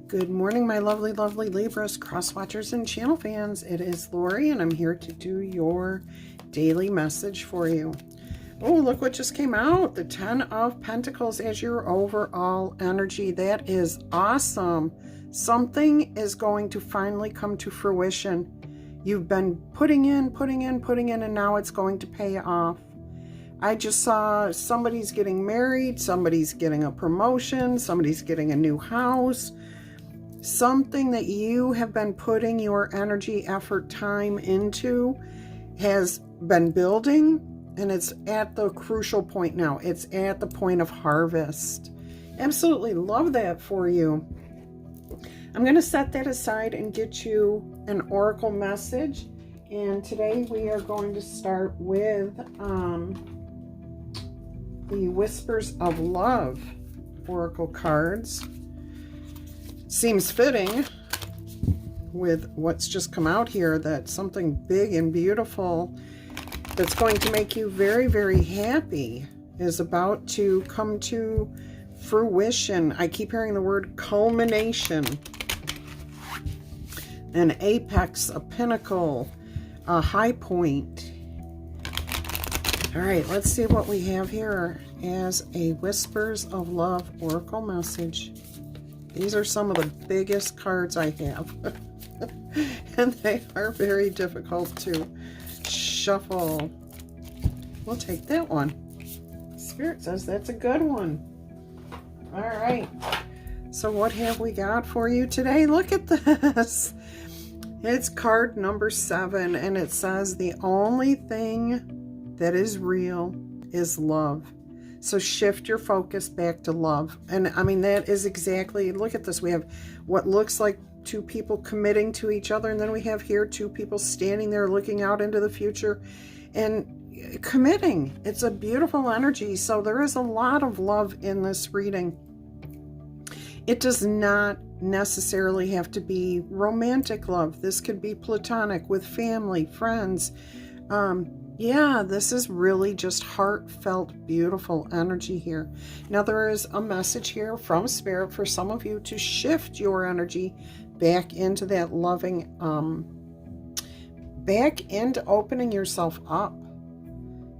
Good morning, my lovely, lovely Libras, cross watchers, and channel fans. It is Laurie, and I'm here to do your daily message for you. Oh, look what just came out. The 10 of Pentacles as your overall energy. That is awesome. Something is going to finally come to fruition. You've been putting in, and now it's going to pay off. I just saw somebody's getting married, somebody's getting a promotion, somebody's getting a new house. Something that you have been putting your energy, effort, time into has been building, and it's at the crucial point now. It's at the point of harvest. Absolutely love that for you. I'm going to set that aside and get you an oracle message. And today we are going to start with the Whispers of Love oracle cards. Seems fitting with what's just come out here, that something big and beautiful that's going to make you very, very happy is about to come to fruition. I keep hearing the word culmination. An apex, a pinnacle, a high point. All right, let's see what we have here as a Whispers of Love oracle message. These are some of the biggest cards I have. And they are very difficult to shuffle. We'll take that one. Spirit says that's a good one. All right. So what have we got for you today? Look at this. It's card number 7, and it says the only thing that is real is love. So shift your focus back to love. And I mean, that is exactly, look at this. We have what looks like two people committing to each other. And then we have here two people standing there looking out into the future and committing. It's a beautiful energy. So there is a lot of love in this reading. It does not necessarily have to be romantic love. This could be platonic with family, friends. Yeah, this is really just heartfelt, beautiful energy here. Now, there is a message here from Spirit for some of you to shift your energy back into that loving, back into opening yourself up.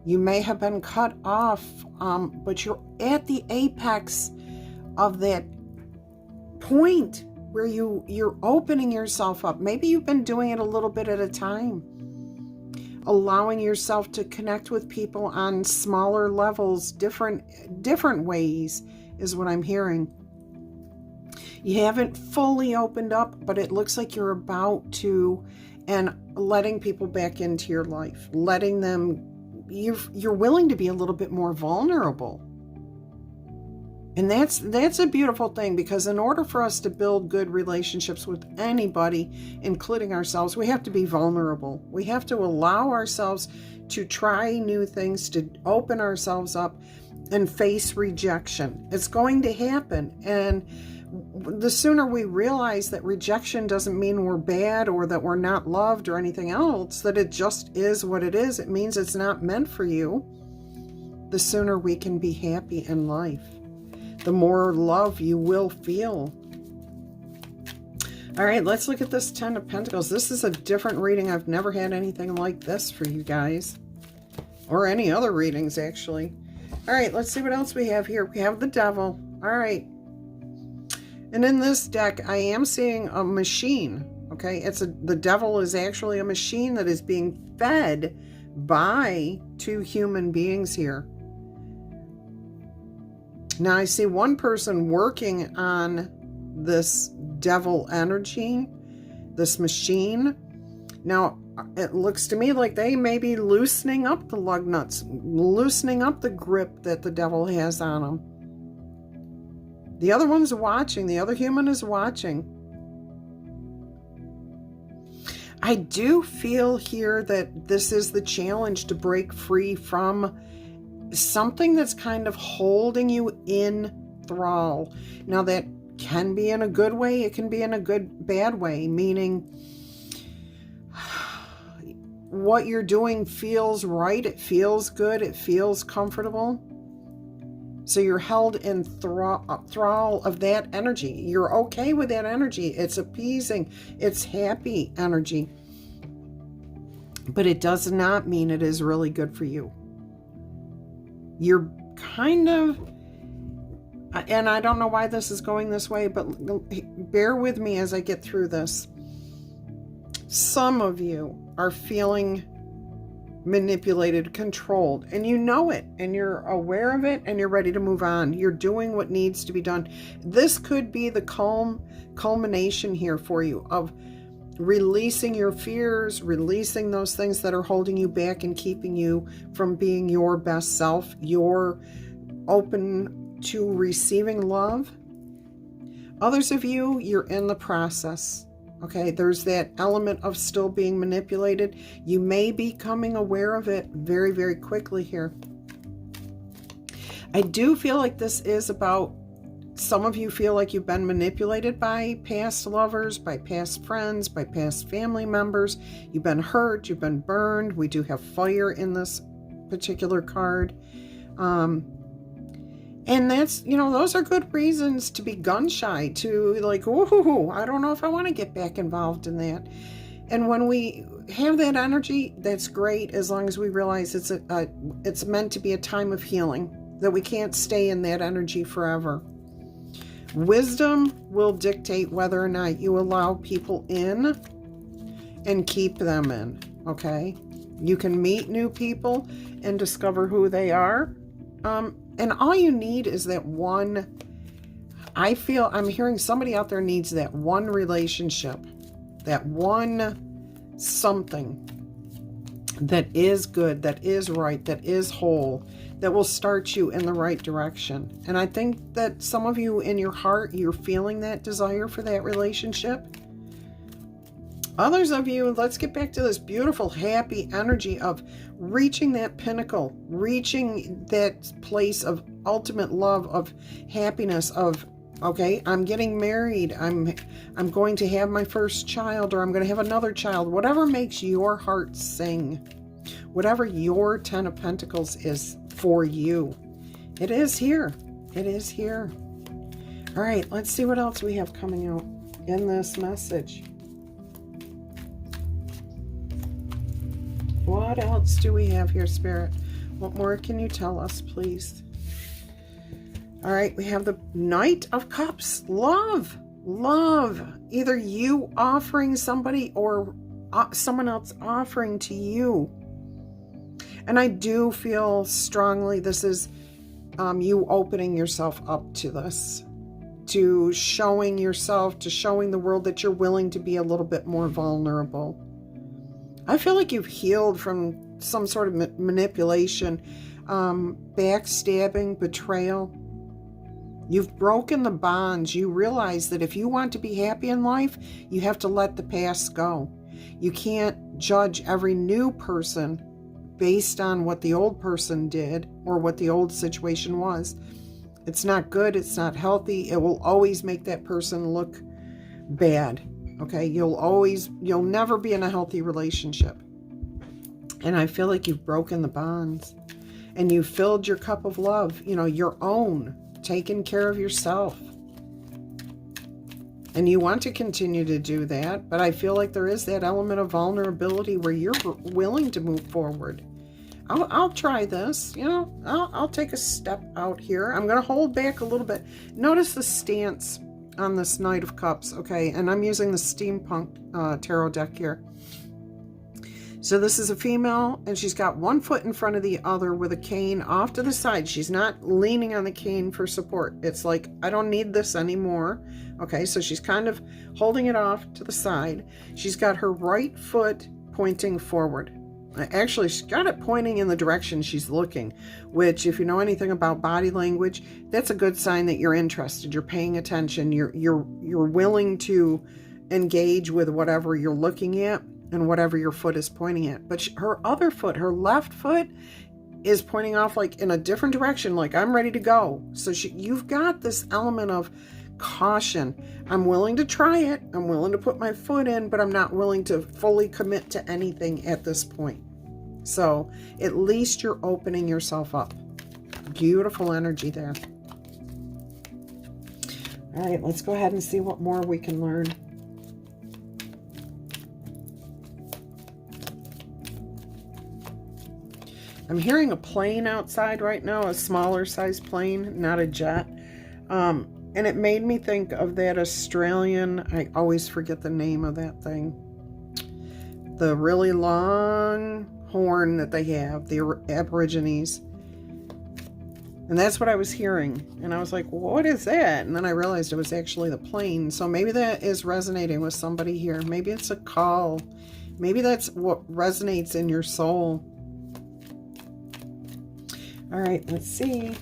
You may have been cut off, but you're at the apex of that point where you're opening yourself up. Maybe you've been doing it a little bit at a time. Allowing yourself to connect with people on smaller levels, different ways is what I'm hearing. You haven't fully opened up, but it looks like you're about to, and letting people back into your life, letting them, you're willing to be a little bit more vulnerable. And that's a beautiful thing, because in order for us to build good relationships with anybody, including ourselves, we have to be vulnerable. We have to allow ourselves to try new things, to open ourselves up and face rejection. It's going to happen. And the sooner we realize that rejection doesn't mean we're bad or that we're not loved or anything else, that it just is what it is, it means it's not meant for you, the sooner we can be happy in life. The more love you will feel. All right, let's look at this 10 of Pentacles. This is a different reading. I've never had anything like this for you guys. Or any other readings, actually. All right, let's see what else we have here. We have the Devil. All right. And in this deck, I am seeing a machine. Okay, the Devil is actually a machine that is being fed by two human beings here. Now I see one person working on this devil energy, this machine. Now it looks to me like they may be loosening up the lug nuts, loosening up the grip that the devil has on them. The other one's watching, the other human is watching. I do feel here that this is the challenge to break free from something that's kind of holding you in thrall. Now that can be in a good way, it can be in a bad way, meaning what you're doing feels right, it feels good, it feels comfortable. So you're held in thrall of that energy. You're okay with that energy. It's appeasing. It's happy energy. But it does not mean it is really good for you. You're kind of, and I don't know why this is going this way, but bear with me as I get through this. Some of you are feeling manipulated, controlled, and you know it, and you're aware of it, and you're ready to move on. You're doing what needs to be done. This could be the culmination here for you of releasing your fears, releasing those things that are holding you back and keeping you from being your best self. You're open to receiving love. Others of you, you're in the process. Okay, there's that element of still being manipulated. You may be becoming aware of it very, very quickly here. I do feel like this is about, some of you feel like you've been manipulated by past lovers, by past friends, by past family members. You've been hurt, you've been burned. We do have fire in this particular card. And that's, those are good reasons to be gun shy, to like, ooh, I don't know if I want to get back involved in that. And when we have that energy, that's great, as long as we realize it's meant to be a time of healing, that we can't stay in that energy forever. Wisdom will dictate whether or not you allow people in and keep them in, okay? You can meet new people and discover who they are. And all you need is that one, I'm hearing somebody out there needs that one relationship, that one something that is good, that is right, that is whole, that will start you in the right direction. And I think that some of you in your heart, you're feeling that desire for that relationship. Others of you, let's get back to this beautiful, happy energy of reaching that pinnacle, reaching that place of ultimate love, of happiness, of, okay, I'm getting married, I'm going to have my first child, or I'm going to have another child, whatever makes your heart sing, whatever your 10 of Pentacles is for you. It is here. It is here. All right, let's see what else we have coming out in this message. What else do we have here, Spirit? What more can you tell us, please? All right, we have the Knight of Cups. Love. Love. Either you offering somebody or someone else offering to you. And I do feel strongly this is you opening yourself up to this, to showing yourself, to showing the world that you're willing to be a little bit more vulnerable. I feel like you've healed from some sort of manipulation, backstabbing, betrayal. You've broken the bonds. You realize that if you want to be happy in life, you have to let the past go. You can't judge every new person based on what the old person did or what the old situation was. It's not good. It's not healthy. It will always make that person look bad. Okay, you'll never be in a healthy relationship. And I feel like you've broken the bonds and you filled your cup of love, your own, taking care of yourself. And you want to continue to do that, but I feel like there is that element of vulnerability where you're willing to move forward. I'll try this, I'll take a step out here. I'm going to hold back a little bit. Notice the stance on this Knight of Cups, okay? And I'm using the Steampunk Tarot deck here. So this is a female, and she's got one foot in front of the other with a cane off to the side. She's not leaning on the cane for support. It's like, I don't need this anymore. Okay, so she's kind of holding it off to the side. She's got her right foot pointing forward. Actually, she's got it pointing in the direction she's looking, which, if you know anything about body language, that's a good sign that you're interested, you're paying attention, you're willing to engage with whatever you're looking at and whatever your foot is pointing at. But her other foot, her left foot, is pointing off like in a different direction, like I'm ready to go. So you've got this element of caution. I'm willing to try it. I'm willing to put my foot in, but I'm not willing to fully commit to anything at this point. So at least you're opening yourself up. Beautiful energy there. All right, let's go ahead and see what more we can learn. I'm hearing a plane outside right now, a smaller size plane, not a jet. And it made me think of that Australian, I always forget the name of that thing. The really long horn that they have, the Aborigines. And that's what I was hearing. And I was like, what is that? And then I realized it was actually the plane. So maybe that is resonating with somebody here. Maybe it's a call. Maybe that's what resonates in your soul. All right, let's see.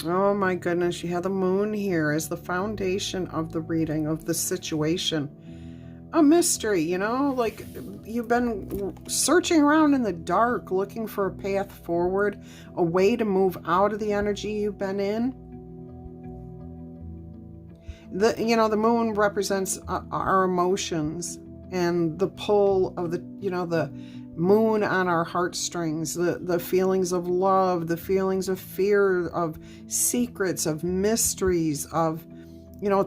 Oh my goodness, you have the moon here as the foundation of the reading, of the situation. A mystery, you know, like you've been searching around in the dark looking for a path forward, a way to move out of the energy you've been in. The moon represents our emotions and the pull of the moon on our heartstrings, the feelings of love, the feelings of fear, of secrets, of mysteries, of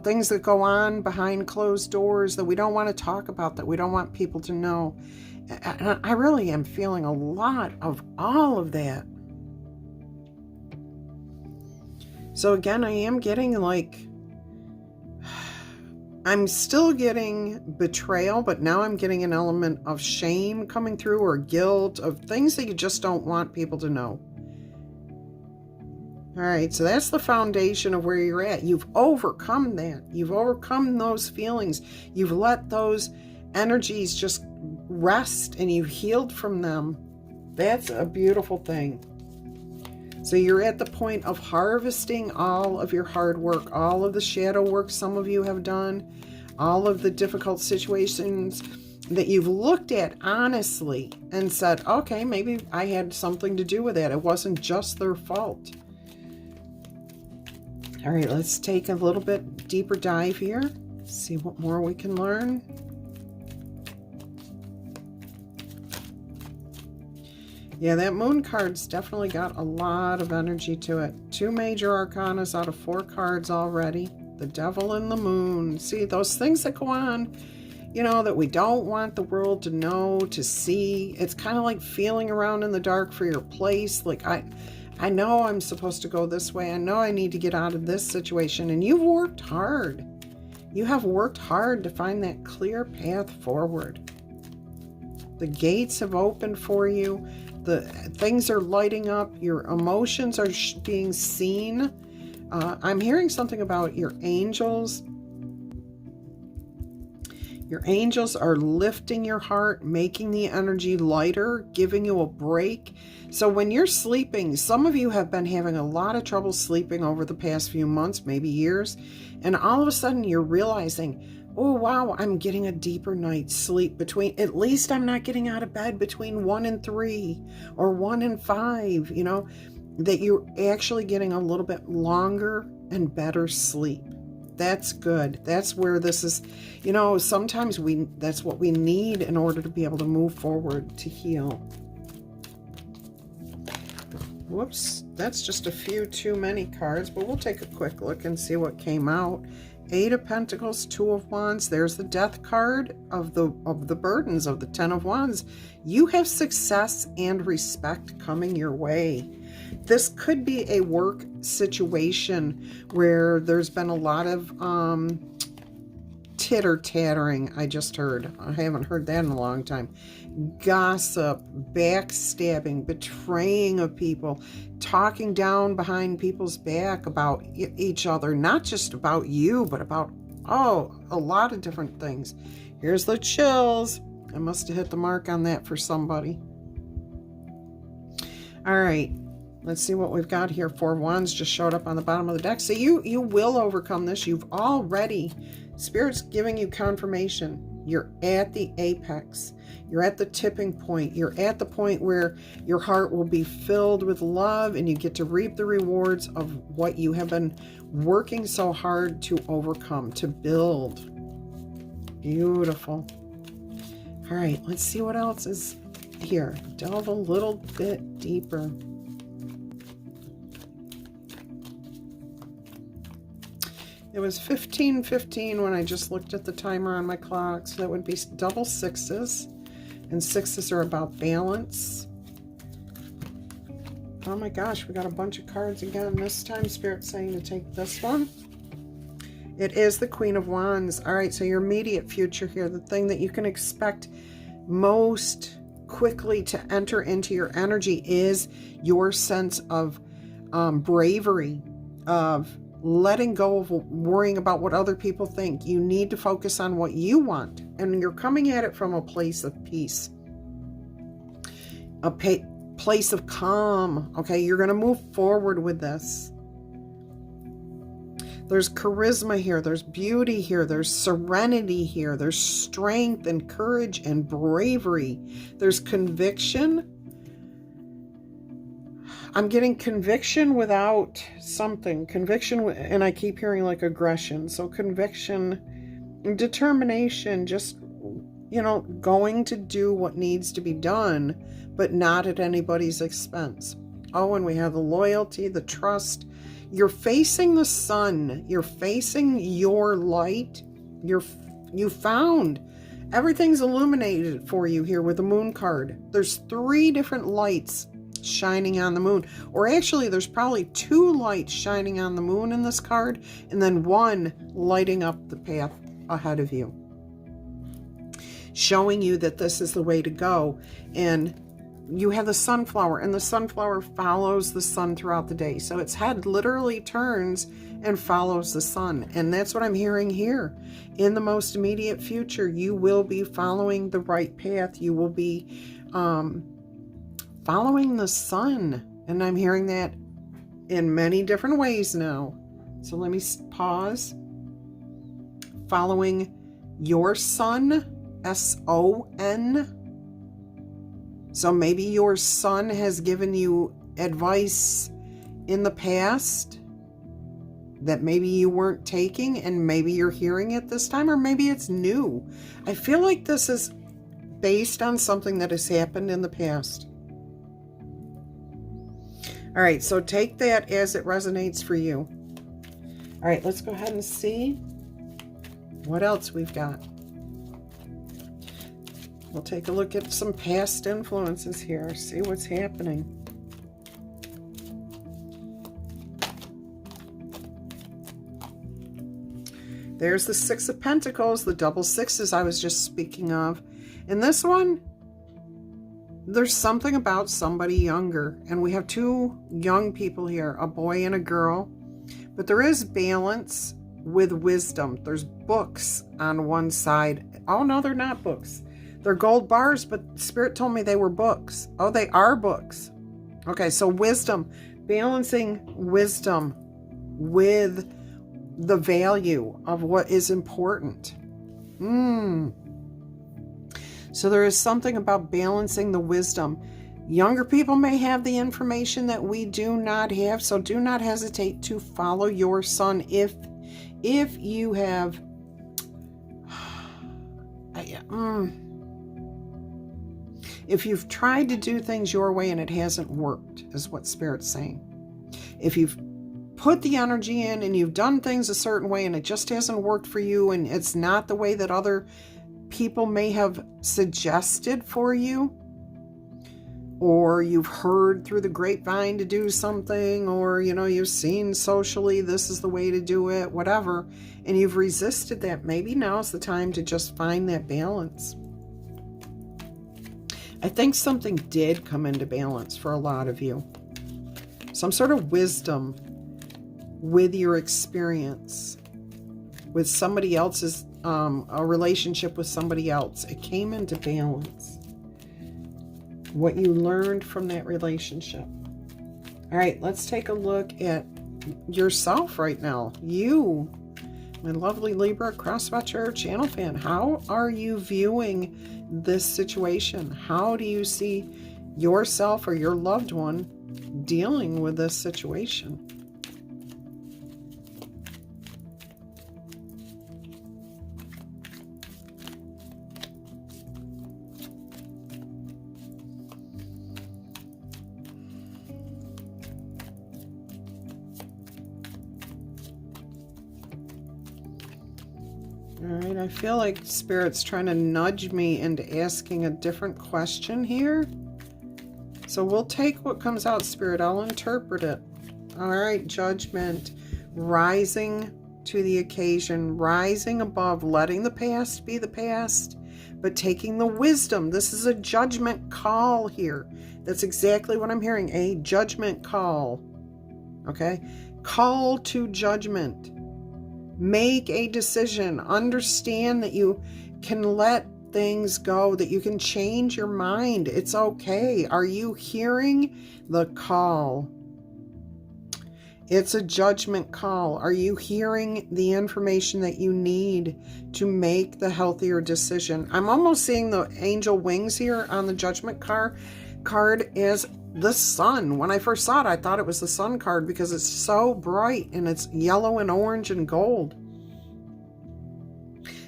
things that go on behind closed doors that we don't want to talk about, that we don't want people to know. And I really am feeling a lot of all of that. So again, I am getting I'm still getting betrayal, but now I'm getting an element of shame coming through, or guilt, of things that you just don't want people to know. All right, so that's the foundation of where you're at. You've overcome that. You've overcome those feelings. You've let those energies just rest and you've healed from them. That's a beautiful thing. So you're at the point of harvesting all of your hard work, all of the shadow work some of you have done, all of the difficult situations that you've looked at honestly and said, okay, maybe I had something to do with that. It wasn't just their fault. All right, let's take a little bit deeper dive here. See what more we can learn. Yeah, that moon card's definitely got a lot of energy to it. 2 major arcanas out of 4 cards already. The devil and the moon. See, those things that go on, that we don't want the world to know, to see. It's kind of like feeling around in the dark for your place. Like, I know I'm supposed to go this way. I know I need to get out of this situation. And you've worked hard. You have worked hard to find that clear path forward. The gates have opened for you. The things are lighting up. Your emotions are being seen. I'm hearing something about your angels. Your angels are lifting your heart, making the energy lighter, giving you a break. So when you're sleeping, some of you have been having a lot of trouble sleeping over the past few months, maybe years. And all of a sudden you're realizing, oh, wow, I'm getting a deeper night's sleep at least I'm not getting out of bed between 1 and 3 or 1 and 5, that you're actually getting a little bit longer and better sleep. That's good. That's where this is, sometimes that's what we need in order to be able to move forward, to heal. Whoops, that's just a few too many cards, but we'll take a quick look and see what came out. 8 of Pentacles, 2 of Wands. There's the Death card of the burdens of the 10 of Wands. You have success and respect coming your way. This could be a work situation where there's been a lot of titter-tattering, I just heard. I haven't heard that in a long time. Gossip, backstabbing, betraying of people, talking down behind people's back about each other, not just about you, but about, a lot of different things. Here's the chills. I must have hit the mark on that for somebody. All right, let's see what we've got here. 4 Wands just showed up on the bottom of the deck. So you will overcome this. You've already, Spirit's giving you confirmation. You're at the apex. You're at the tipping point. You're at the point where your heart will be filled with love and you get to reap the rewards of what you have been working so hard to overcome, to build. Beautiful. All right, let's see what else is here. Delve a little bit deeper. It was 15:15 when I just looked at the timer on my clock, so that would be double sixes, and sixes are about balance. Oh my gosh, we got a bunch of cards again. This time Spirit's saying to take this one. It is the Queen of Wands. All right, so your immediate future here, the thing that you can expect most quickly to enter into your energy is your sense of bravery, of letting go of worrying about what other people think. You need to focus on what you want, and you're coming at it from a place of peace, a place of calm. Okay, you're going to move forward with this. There's charisma here, there's beauty here, there's serenity here, there's strength and courage and bravery, there's conviction. I'm getting conviction without something. Conviction, and I keep hearing like aggression. So conviction, determination, just, you know, going to do what needs to be done, but not at anybody's expense. Oh, and we have the loyalty, the trust. You're facing the sun. You're facing your light. You found. Everything's illuminated for you here with the moon card. There's 3 different lights shining on the moon, or actually there's probably 2 lights shining on the moon in this card, and then 1 lighting up the path ahead of you, showing you that this is the way to go. And you have the sunflower, and the sunflower follows the sun throughout the day, so its head literally turns and follows the sun. And that's what I'm hearing here. In the most immediate future, you will be following the right path. You will be following the sun, and I'm hearing that in many different ways now. So let me pause. Following your sun, S-O-N. So maybe your son has given you advice in the past that maybe you weren't taking, and maybe you're hearing it this time, or maybe it's new. I feel like this is based on something that has happened in the past. All right, so take that as it resonates for you. All right, let's go ahead and see what else we've got. We'll take a look at some past influences here, see what's happening. There's the 6 of Pentacles, the double sixes I was just speaking of. In this one, there's something about somebody younger, and we have 2 young people here, a boy and a girl, but there is balance with wisdom. There's books on one side. Oh no, they're not books. They're gold bars, but Spirit told me they were books. Oh, they are books. Okay, so wisdom, balancing wisdom with the value of what is important. So there is something about balancing the wisdom. Younger people may have the information that we do not have, so do not hesitate to follow your son if you have if you've tried to do things your way and it hasn't worked, is what Spirit's saying. If you've put the energy in and you've done things a certain way and it just hasn't worked for you, and it's not the way that other people may have suggested for you, or you've heard through the grapevine to do something, or you've seen socially this is the way to do it, whatever, and you've resisted that, maybe now's the time to just find that balance. I think something did come into balance for a lot of you. Some sort of wisdom with your experience, with somebody else's, a relationship with somebody else. It came into balance. What you learned from that relationship. All right, let's take a look at yourself right now. You My lovely Libra, crosswatcher, channel fan, how are you viewing this situation? How do you see yourself or your loved one dealing with this situation? All right, I feel like Spirit's trying to nudge me into asking a different question here. So we'll take what comes out, Spirit. I'll interpret it. All right, Judgment. Rising to the occasion, rising above, letting the past be the past, but taking the wisdom. This is a judgment call here. That's exactly what I'm hearing, a judgment call. Okay? Call to judgment. Make a decision. Understand that you can let things go, that you can change your mind. It's okay. Are you hearing the call? It's a judgment call. Are you hearing the information that you need to make the healthier decision? I'm almost seeing the angel wings here on the judgment card as the sun. When I first saw it, I thought it was the sun card because it's so bright and it's yellow and orange and gold.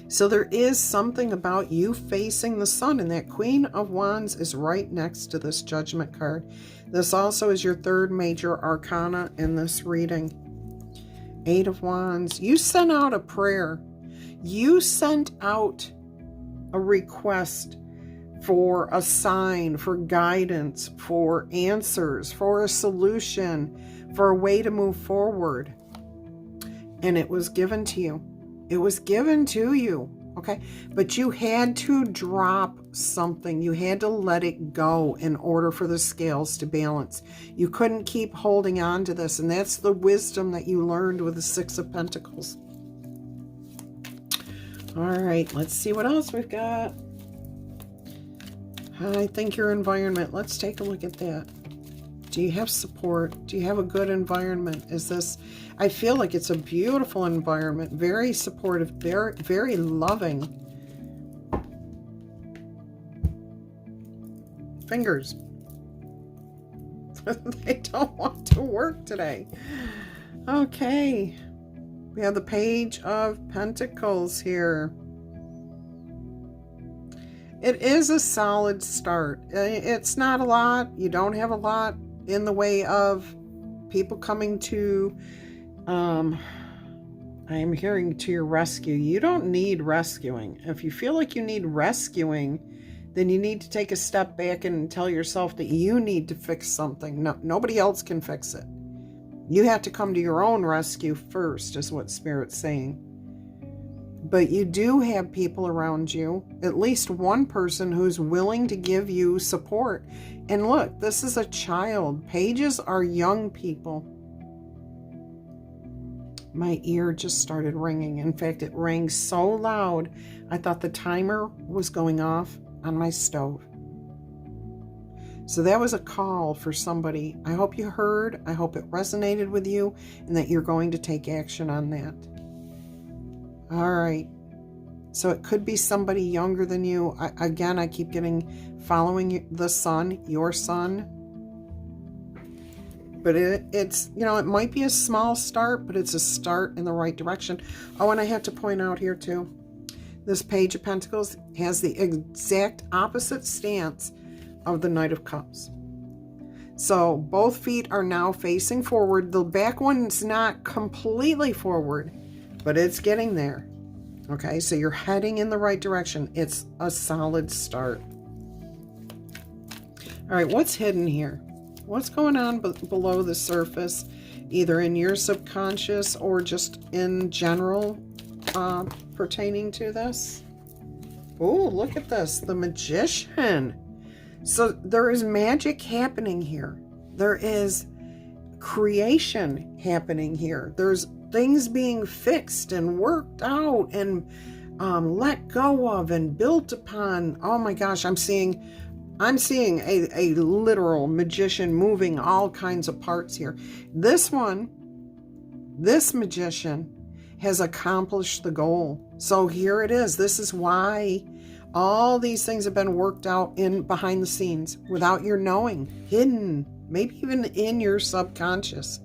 So there is something about you facing the sun, and that Queen of Wands is right next to this judgment card. This also is your third major arcana in this reading. 8 of Wands. You sent out a prayer. You sent out a request for a sign, for guidance, for answers, for a solution, for a way to move forward. And it was given to you. It was given to you, okay? But you had to drop something. You had to let it go in order for the scales to balance. You couldn't keep holding on to this, and that's the wisdom that you learned with the 6 of Pentacles. All right, let's see what else we've got. I think your environment. Let's take a look at that. Do you have support? Do you have a good environment? Is this, I feel like it's a beautiful environment, very supportive, very, very loving. Fingers. They don't want to work today. Okay. We have the Page of Pentacles here. It is a solid start. It's not a lot. You don't have a lot in the way of people coming to, I am hearing to your rescue. You don't need rescuing. If you feel like you need rescuing, then you need to take a step back and tell yourself that you need to fix something. No, nobody else can fix it. You have to come to your own rescue first, is what Spirit's saying. But you do have people around you, at least one person who's willing to give you support. And look, this is a child. Pages are young people. My ear just started ringing. In fact, it rang so loud, I thought the timer was going off on my stove. So that was a call for somebody. I hope you heard. I hope it resonated with you and that you're going to take action on that. All right. So it could be somebody younger than you. Again, I keep getting following the sun, your sun. But it's, you know, it might be a small start, but it's a start in the right direction. Oh, and I have to point out here too, this Page of Pentacles has the exact opposite stance of the Knight of Cups. So both feet are now facing forward. The back one's not completely forward, but it's getting there. Okay, so you're heading in the right direction. It's a solid start. All right, what's hidden here? What's going on below the surface, either in your subconscious or just in general pertaining to this? Oh, look at this, the Magician. So there is magic happening here. There is creation happening here. There's things being fixed and worked out and let go of and built upon. Oh my gosh, I'm seeing a literal magician moving all kinds of parts here. This magician has accomplished the goal. So here it is. This is why all these things have been worked out in behind the scenes without your knowing, hidden, maybe even in your subconscious,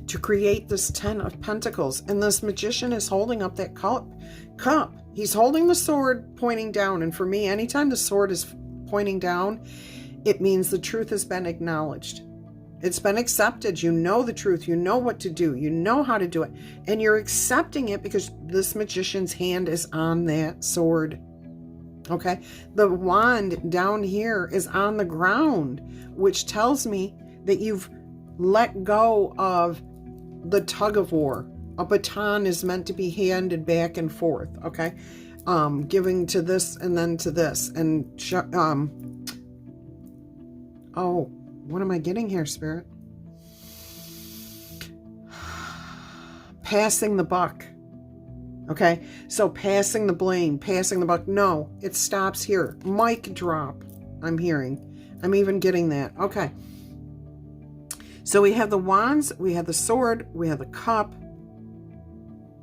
to create this 10 of Pentacles. And this magician is holding up that cup. He's holding the sword pointing down. And for me, anytime the sword is pointing down, it means the truth has been acknowledged. It's been accepted. You know the truth. You know what to do. You know how to do it. And you're accepting it because this magician's hand is on that sword. Okay? The wand down here is on the ground, which tells me that you've let go of the tug of war. A baton is meant to be handed back and forth. Okay? Giving to this and then to this. And, oh, what am I getting here, Spirit? Passing the buck. Okay, so passing the blame, passing the buck. No, it stops here. Mic drop, I'm hearing. I'm even getting that. Okay. So we have the wands, we have the sword, we have the cup,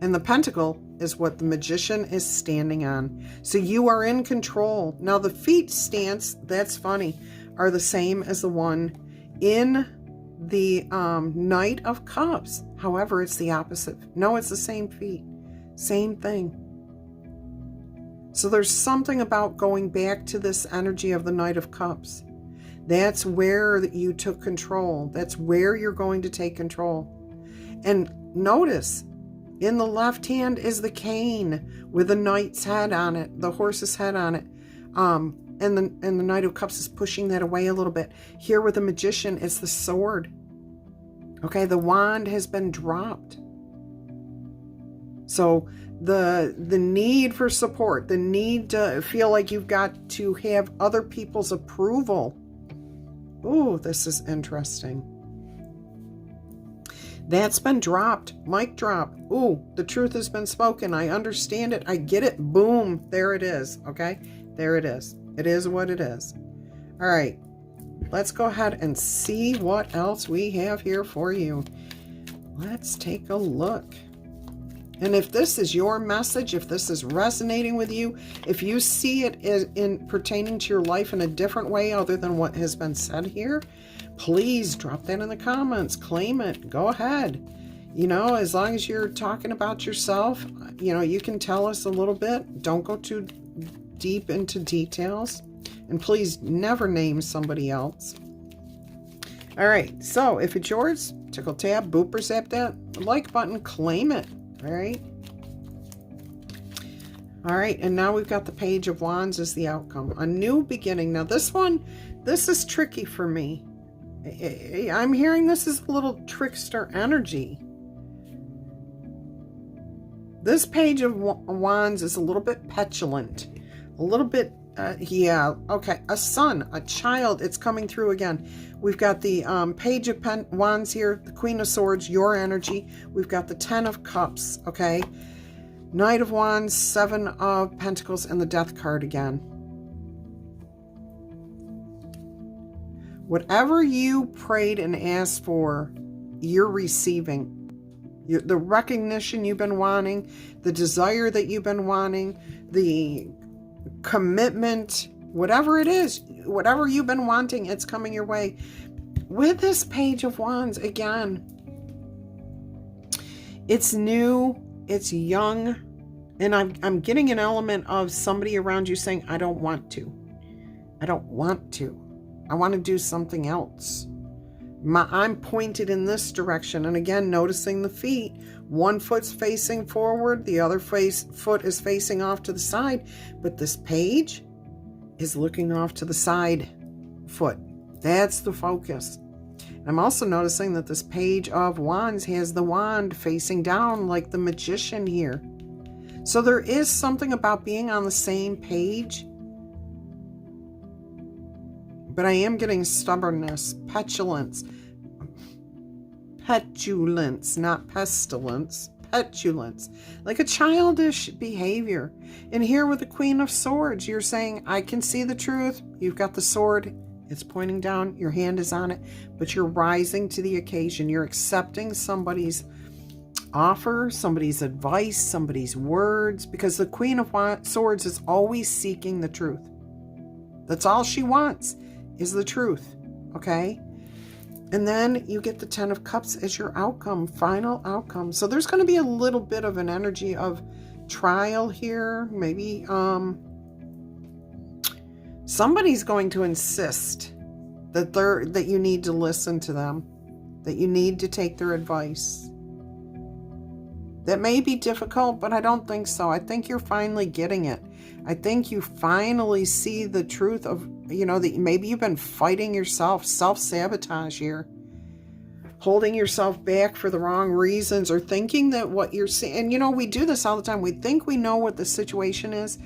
and the pentacle is what the magician is standing on. So you are in control. Now the feet stance, that's funny, are the same as the one in the Knight of Cups. However, it's the opposite. No, it's the same feet. Same thing. So there's something about going back to this energy of the Knight of Cups. That's where you took control. That's where you're going to take control. And notice, in the left hand is the cane with the knight's head on it, the horse's head on it. And the Knight of Cups is pushing that away a little bit. Here with the magician, it's the sword. Okay, the wand has been dropped. So the need for support, the need to feel like you've got to have other people's approval. Ooh, this is interesting. That's been dropped. Mic drop. Ooh, the truth has been spoken. I understand it. I get it. Boom. There it is. Okay? There it is. It is what it is. All right. Let's go ahead and see what else we have here for you. Let's take a look. And if this is your message, if this is resonating with you, if you see it in pertaining to your life in a different way other than what has been said here, please drop that in the comments. Claim it. Go ahead. You know, as long as you're talking about yourself, you know, you can tell us a little bit. Don't go too deep into details. And please never name somebody else. All right. So if it's yours, tickle tab, booper zap that like button, claim it. All right. All right. And now we've got the Page of Wands as the outcome. A new beginning. Now this one, this is tricky for me. I'm hearing this is a little trickster energy. This Page of Wands is a little bit petulant. A little bit, yeah, okay. A son, a child, it's coming through again. We've got the Page of Wands here, the Queen of Swords, your energy. We've got the 10 of Cups, okay? Knight of Wands, 7 of Pentacles, and the Death card again. Whatever you prayed and asked for, you're receiving. The recognition you've been wanting, the desire that you've been wanting, the commitment, whatever it is, whatever you've been wanting, it's coming your way. With this Page of Wands, again, it's new, it's young, and I'm getting an element of somebody around you saying, I don't want to. I don't want to. I want to do something else. I'm pointed in this direction. And again, noticing the feet. One foot's facing forward. The other foot is facing off to the side. But this page is looking off to the side foot. That's the focus. I'm also noticing that this Page of Wands has the wand facing down like the magician here. So there is something about being on the same page. But I am getting stubbornness, petulance, not pestilence, petulance, like a childish behavior. And here with the Queen of Swords, you're saying, I can see the truth. You've got the sword. It's pointing down. Your hand is on it. But you're rising to the occasion. You're accepting somebody's offer, somebody's advice, somebody's words, because the Queen of Swords is always seeking the truth. That's all she wants, is the truth, okay? And then you get the 10 of Cups as your outcome, final outcome. So there's going to be a little bit of an energy of trial here. Maybe somebody's going to insist that you need to listen to them, that you need to take their advice. That may be difficult, but I don't think so. I think you're finally getting it. I think you finally see the truth of, that maybe you've been fighting yourself, self-sabotage here, holding yourself back for the wrong reasons, or thinking that what you're seeing, and we do this all the time. We think we know what the situation is,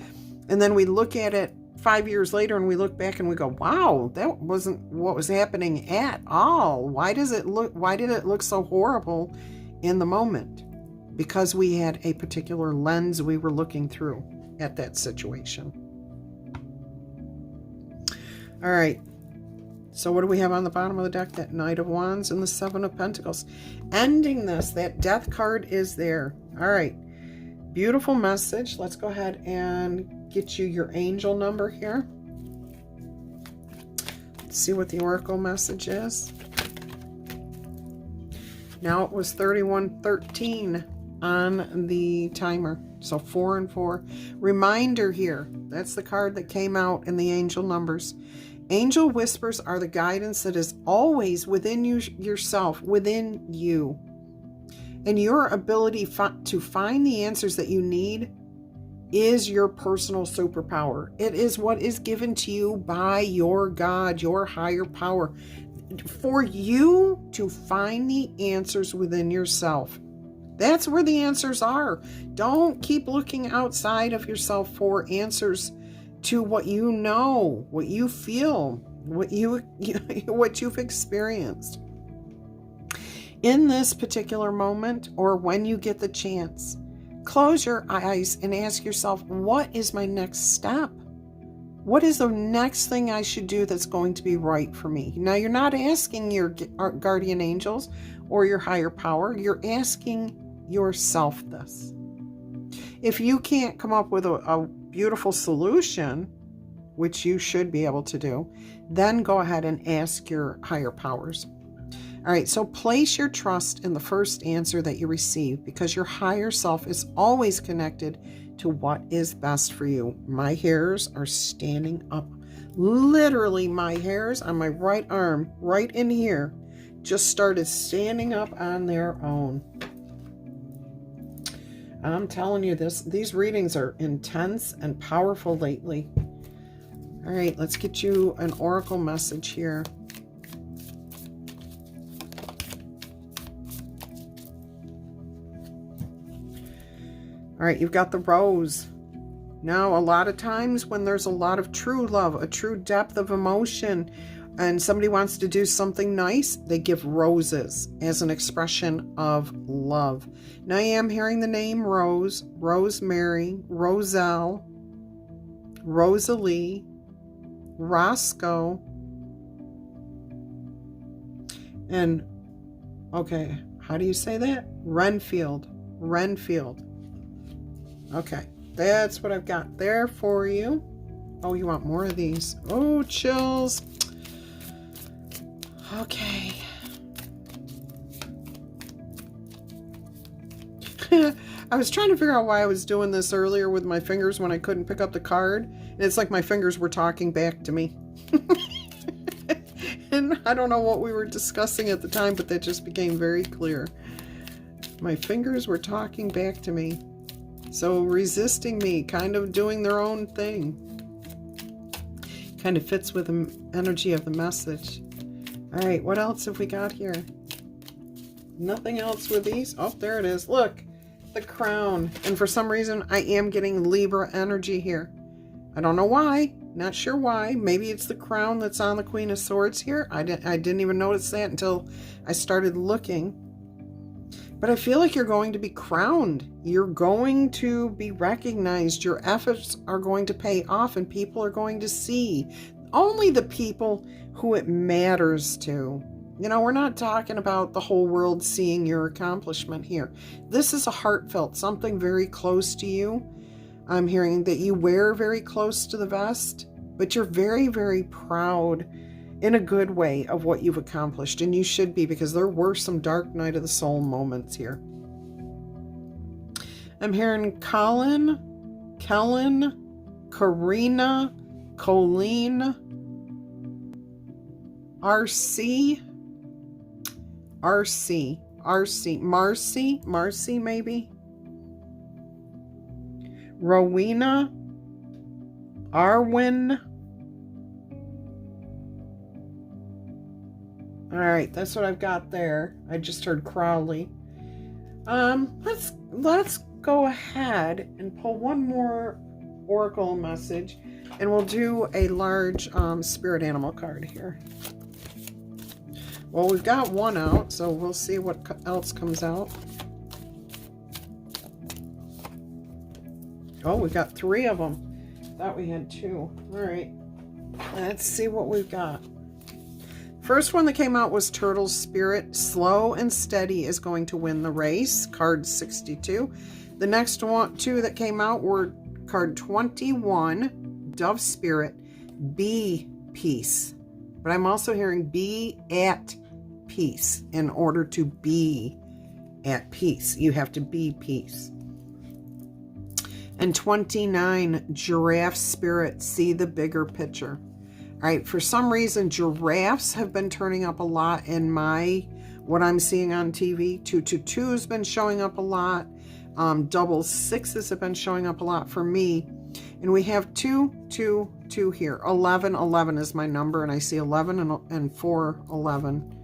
and then we look at it 5 years later and we look back and we go, wow, that wasn't what was happening at all. Why did it look so horrible in the moment? Because we had a particular lens we were looking through at that situation. All right. So what do we have on the bottom of the deck? That Knight of Wands and the Seven of Pentacles. Ending this, that Death card is there. All right. Beautiful message. Let's go ahead and get you your angel number here. Let's see what the Oracle message is. Now it was 3113 on the timer. So 4 and 4. Reminder here. That's the card that came out in the angel numbers. Angel whispers are the guidance that is always within yourself, within you. And your ability to find the answers that you need is your personal superpower. It is what is given to you by your God, your higher power, for you to find the answers within yourself. That's where the answers are. Don't keep looking outside of yourself for answers to what you know, what you feel, what you've experienced. In this particular moment, or when you get the chance, close your eyes and ask yourself, what is my next step? What is the next thing I should do that's going to be right for me? Now, you're not asking your guardian angels or your higher power. You're asking yourself this. If you can't come up with a beautiful solution, which you should be able to do, then go ahead and ask your higher powers. All right, so place your trust in the first answer that you receive, because your higher self is always connected to what is best for you. My hairs are standing up. Literally, my hairs on my right arm, right in here, just started standing up on their own. I'm telling you, these readings are intense and powerful lately. All right, let's get you an oracle message here. All right, you've got the Rose. Now, a lot of times when there's a lot of true love, a true depth of emotion, and somebody wants to do something nice, they give roses as an expression of love. Now, I am hearing the name Rose, Rosemary, Roselle, Rosalie, Roscoe, and, okay, how do you say that? Renfield. Okay, that's what I've got there for you. Oh, you want more of these? Oh, chills. Okay. I was trying to figure out why I was doing this earlier with my fingers when I couldn't pick up the card. And it's like my fingers were talking back to me. And I don't know what we were discussing at the time, but that just became very clear. My fingers were talking back to me. So resisting me, kind of doing their own thing. Kind of fits with the energy of the message. All right, what else have we got here? Nothing else with these? Oh, there it is. Look, the crown. And for some reason, I am getting Libra energy here. I don't know why. Not sure why. Maybe it's the crown that's on the Queen of Swords here. I didn't even notice that until I started looking. But I feel like you're going to be crowned. You're going to be recognized. Your efforts are going to pay off, and people are going to see. Only the people who it matters to You know, we're not talking about the whole world seeing your accomplishment here. This is a heartfelt, something very close to you. I'm hearing that you wear very close to the vest, but you're very, very proud in a good way of what you've accomplished. And you should be, because there were some dark night of the soul moments here. I'm hearing Colin, Kellen, Karina, Colleen, RC, Marcy maybe, Rowena, Arwin. All right, that's what I've got there. I just heard Crowley. Let's go ahead and pull one more oracle message, and we'll do a large spirit animal card here. Well, we've got one out, so we'll see what else comes out. Oh, we've got 3 of them. Thought we had 2. All right, let's see what we've got. First one that came out was Turtle's Spirit. Slow and steady is going to win the race. Card 62. The next 2 that came out were card 21, Dove Spirit. Be peace. But I'm also hearing be at peace. In order to be at peace, you have to be peace. And 29, Giraffe Spirit. See the bigger picture. All right, for some reason, giraffes have been turning up a lot in what I'm seeing on TV. 222 has been showing up a lot. Double sixes have been showing up a lot for me. And we have 222 here. 11 is my number, and I see 11 and 411,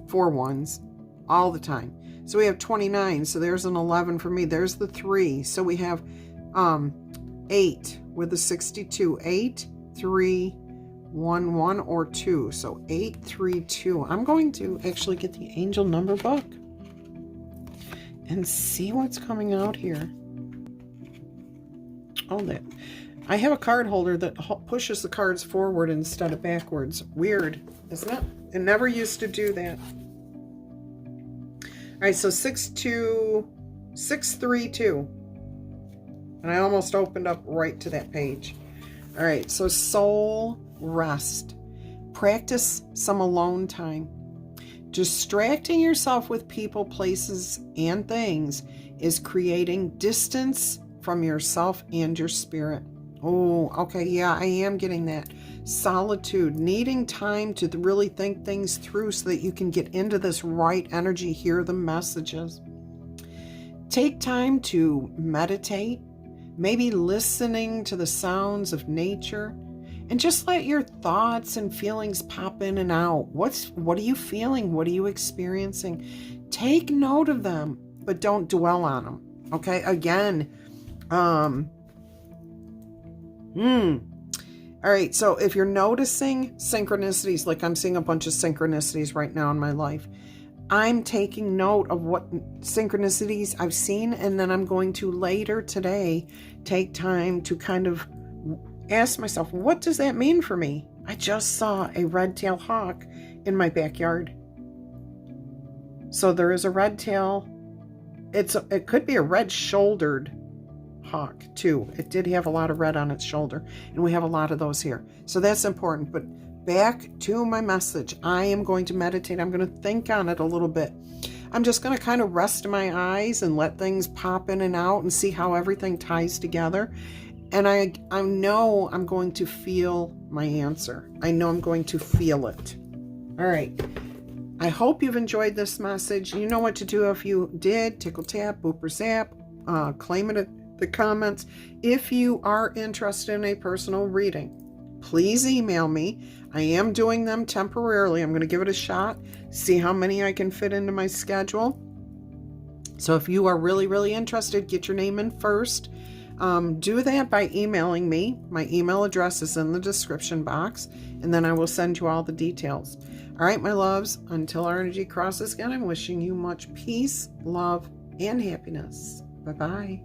4 ones all the time. So we have 29. So there's an 11 for me. There's the 3. So we have 8 with the 62. 8, 3, 1, 1, or 2. So 8, 3, 2. I'm going to actually get the angel number book and see what's coming out here. Oh, that I have a card holder that pushes the cards forward instead of backwards. Weird, isn't it? It never used to do that. All right, so 632. And I almost opened up right to that page. All right, so soul rest. Practice some alone time. Distracting yourself with people, places, and things is creating distance from yourself and your spirit. Oh, okay, yeah, I am getting that. Solitude, needing time to really think things through so that you can get into this right energy, hear the messages. Take time to meditate, maybe listening to the sounds of nature, and just let your thoughts and feelings pop in and out. What are you feeling? What are you experiencing? Take note of them, but don't dwell on them. Okay, again, all right, so if you're noticing synchronicities, like I'm seeing a bunch of synchronicities right now in my life, I'm taking note of what synchronicities I've seen, and then I'm going to later today take time to kind of ask myself, what does that mean for me? I just saw a red-tailed hawk in my backyard. So there is a red-tail. It could be a red-shouldered hawk too. It did have a lot of red on its shoulder, and we have a lot of those here. So that's important. But back to my message. I am going to meditate. I'm going to think on it a little bit. I'm just going to kind of rest my eyes and let things pop in and out and see how everything ties together. And I know I'm going to feel my answer. I know I'm going to feel it. All right. I hope you've enjoyed this message. You know what to do if you did. Tickle tap, boop or zap, claim it at the comments. If you are interested in a personal reading, please email me. I am doing them temporarily. I'm going to give it a shot, see how many I can fit into my schedule. So if you are really, really interested, get your name in first. Do that by emailing me. My email address is in the description box, and then I will send you all the details. All right, my loves, until our energy crosses again, I'm wishing you much peace, love, and happiness. Bye-bye.